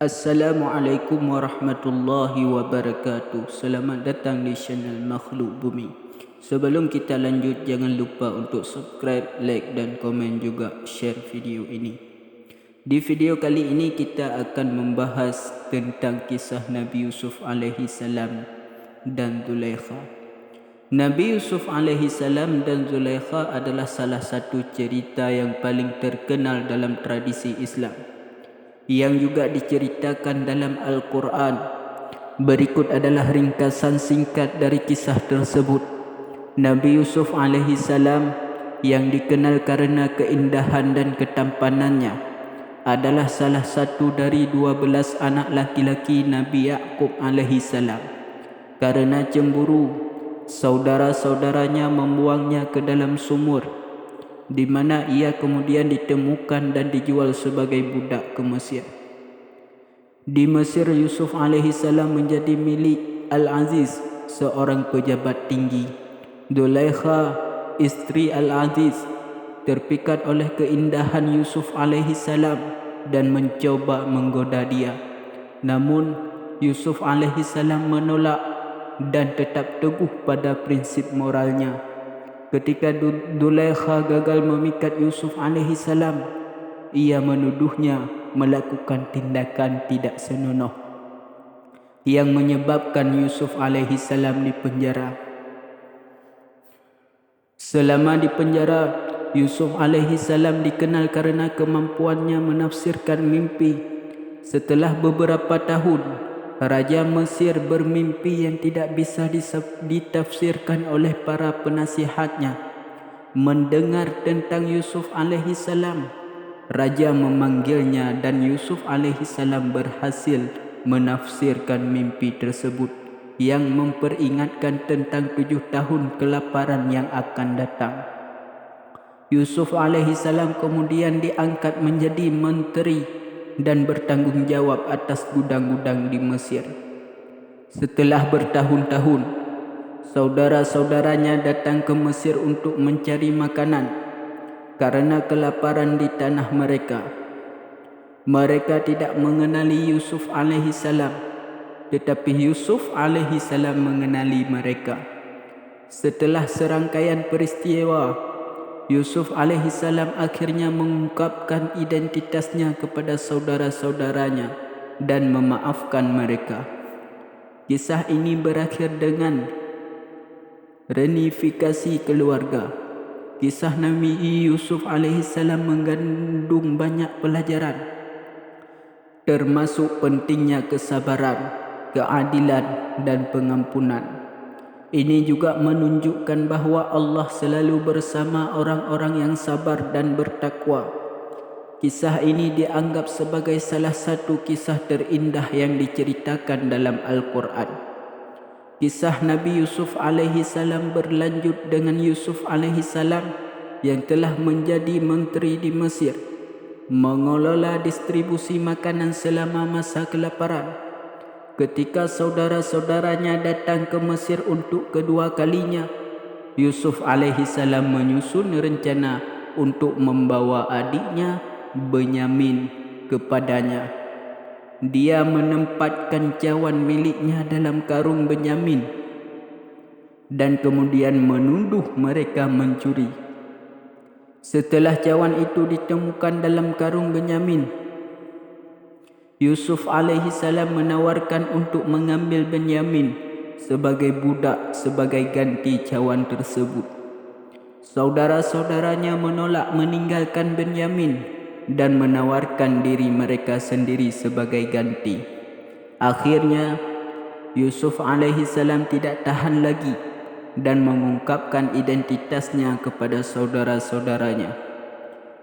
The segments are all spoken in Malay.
Assalamualaikum warahmatullahi wabarakatuh. Selamat datang di channel Makhluk Bumi. Sebelum kita lanjut, jangan lupa untuk subscribe, like dan komen, juga share video ini. Di video kali ini kita akan membahas tentang kisah Nabi Yusuf alaihi salam dan Zulaikha. Nabi Yusuf alaihi salam dan Zulaikha adalah salah satu cerita yang paling terkenal dalam tradisi Islam, yang juga diceritakan dalam Al-Quran. Berikut adalah ringkasan singkat dari kisah tersebut. Nabi Yusuf alaihi salam, yang dikenal karena keindahan dan ketampanannya, adalah salah satu dari 12 anak laki-laki Nabi Yaqub alaihi salam. Karena cemburu, saudara-saudaranya membuangnya ke dalam sumur, di mana ia kemudian ditemukan dan dijual sebagai budak ke Mesir. Di Mesir, Yusuf alaihi salam menjadi milik Al-Aziz, seorang pejabat tinggi. Zulaikha, istri Al-Aziz, terpikat oleh keindahan Yusuf alaihi salam dan mencoba menggoda dia. Namun Yusuf alaihi salam menolak dan tetap teguh pada prinsip moralnya. Ketika Zulaikha gagal memikat Yusuf alaihi salam, ia menuduhnya melakukan tindakan tidak senonoh yang menyebabkan Yusuf alaihi salam dipenjara. Selama di penjara, Yusuf alaihi salam dikenal karena kemampuannya menafsirkan mimpi. Setelah beberapa tahun, Raja Mesir bermimpi yang tidak bisa ditafsirkan oleh para penasihatnya. Mendengar tentang Yusuf alaihi salam, Raja memanggilnya dan Yusuf alaihi salam berhasil menafsirkan mimpi tersebut, yang memperingatkan tentang 7 tahun kelaparan yang akan datang. Yusuf alaihi salam kemudian diangkat menjadi menteri dan bertanggung jawab atas gudang-gudang di Mesir. Setelah bertahun-tahun, saudara-saudaranya datang ke Mesir untuk mencari makanan karena kelaparan di tanah mereka. Mereka tidak mengenali Yusuf alaihi salam, tetapi Yusuf alaihi salam mengenali mereka. Setelah serangkaian peristiwa, Yusuf alaihi salam akhirnya mengungkapkan identitasnya kepada saudara-saudaranya dan memaafkan mereka. Kisah ini berakhir dengan reunifikasi keluarga. Kisah Nabi Yusuf alaihi salam mengandung banyak pelajaran, termasuk pentingnya kesabaran, keadilan dan pengampunan. Ini juga menunjukkan bahawa Allah selalu bersama orang-orang yang sabar dan bertakwa. Kisah ini dianggap sebagai salah satu kisah terindah yang diceritakan dalam Al-Quran. Kisah Nabi Yusuf alaihi salam berlanjut dengan Yusuf alaihi salam yang telah menjadi menteri di Mesir, mengelola distribusi makanan selama masa kelaparan. Ketika saudara-saudaranya datang ke Mesir untuk kedua kalinya, Yusuf alaihi salam menyusun rencana untuk membawa adiknya Benyamin kepadanya. Dia menempatkan cawan miliknya dalam karung Benyamin dan kemudian menuduh mereka mencuri. Setelah cawan itu ditemukan dalam karung Benyamin, Yusuf alaihi salam menawarkan untuk mengambil Benyamin sebagai budak sebagai ganti cawan tersebut. Saudara-saudaranya menolak meninggalkan Benyamin dan menawarkan diri mereka sendiri sebagai ganti. Akhirnya Yusuf alaihi salam tidak tahan lagi dan mengungkapkan identitasnya kepada saudara-saudaranya.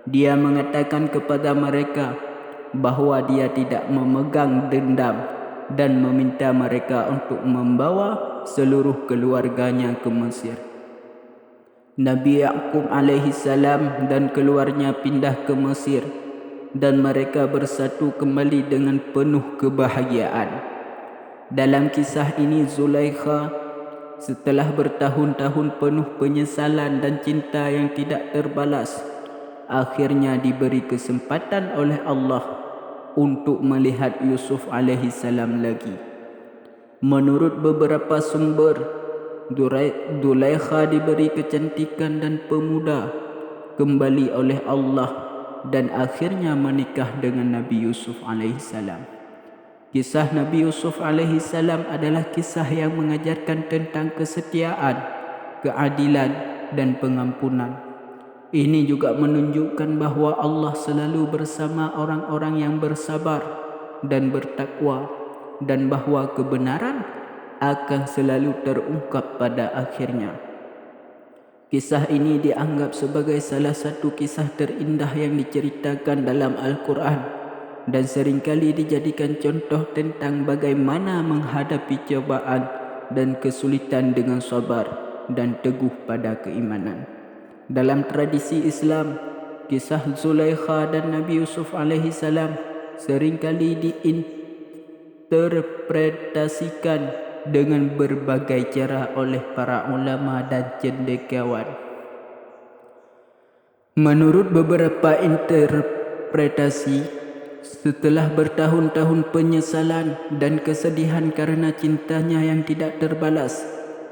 Dia mengatakan kepada mereka bahawa dia tidak memegang dendam dan meminta mereka untuk membawa seluruh keluarganya ke Mesir. Nabi Yaqub alaihi salam dan keluarnya pindah ke Mesir dan mereka bersatu kembali dengan penuh kebahagiaan. Dalam kisah ini, Zulaikha setelah bertahun-tahun penuh penyesalan dan cinta yang tidak terbalas, akhirnya diberi kesempatan oleh Allah untuk melihat Yusuf alaihi salam lagi. Menurut beberapa sumber, Zulaikha diberi kecantikan dan pemuda kembali oleh Allah dan akhirnya menikah dengan Nabi Yusuf alaihi salam. Kisah Nabi Yusuf alaihi salam adalah kisah yang mengajarkan tentang kesetiaan, keadilan dan pengampunan. Ini juga menunjukkan bahawa Allah selalu bersama orang-orang yang bersabar dan bertakwa, dan bahawa kebenaran akan selalu terungkap pada akhirnya. Kisah ini dianggap sebagai salah satu kisah terindah yang diceritakan dalam Al-Quran dan seringkali dijadikan contoh tentang bagaimana menghadapi cobaan dan kesulitan dengan sabar dan teguh pada keimanan. Dalam tradisi Islam, kisah Zulaikha dan Nabi Yusuf alaihi salam seringkali diinterpretasikan dengan berbagai cara oleh para ulama dan cendekiawan. Menurut beberapa interpretasi, setelah bertahun-tahun penyesalan dan kesedihan karena cintanya yang tidak terbalas,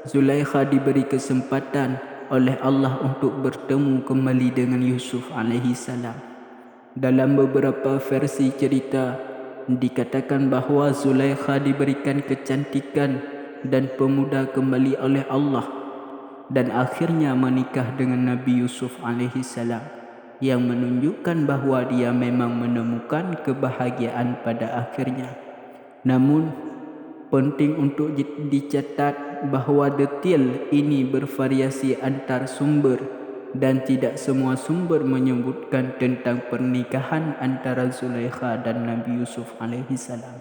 Zulaikha diberi kesempatan oleh Allah untuk bertemu kembali dengan Yusuf alaihi salam. Dalam beberapa versi cerita, dikatakan bahawa Zulaikha diberikan kecantikan dan pemuda kembali oleh Allah dan akhirnya menikah dengan Nabi Yusuf alaihi salam, yang menunjukkan bahawa dia memang menemukan kebahagiaan pada akhirnya. Namun, penting untuk dicatat bahawa detail ini bervariasi antar sumber dan tidak semua sumber menyebutkan tentang pernikahan antara Zulaikha dan Nabi Yusuf alaihi salam.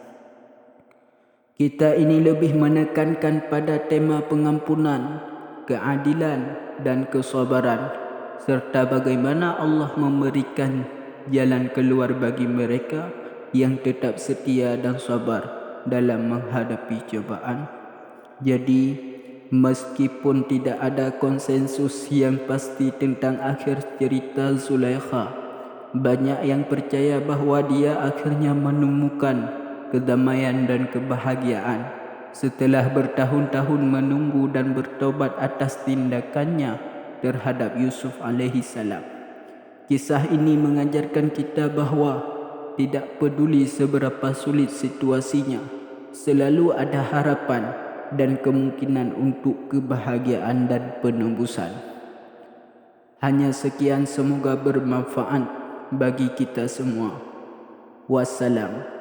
Kita ini lebih menekankan pada tema pengampunan, keadilan dan kesabaran, serta bagaimana Allah memberikan jalan keluar bagi mereka yang tetap setia dan sabar dalam menghadapi cobaan. Jadi, meskipun tidak ada konsensus yang pasti tentang akhir cerita Zulaikha, banyak yang percaya bahawa dia akhirnya menemukan kedamaian dan kebahagiaan setelah bertahun-tahun menunggu dan bertobat atas tindakannya terhadap Yusuf alaihi salam. Kisah ini mengajarkan kita bahawa tidak peduli seberapa sulit situasinya, selalu ada harapan dan kemungkinan untuk kebahagiaan dan penembusan. Hanya sekian, semoga bermanfaat bagi kita semua. Wassalam.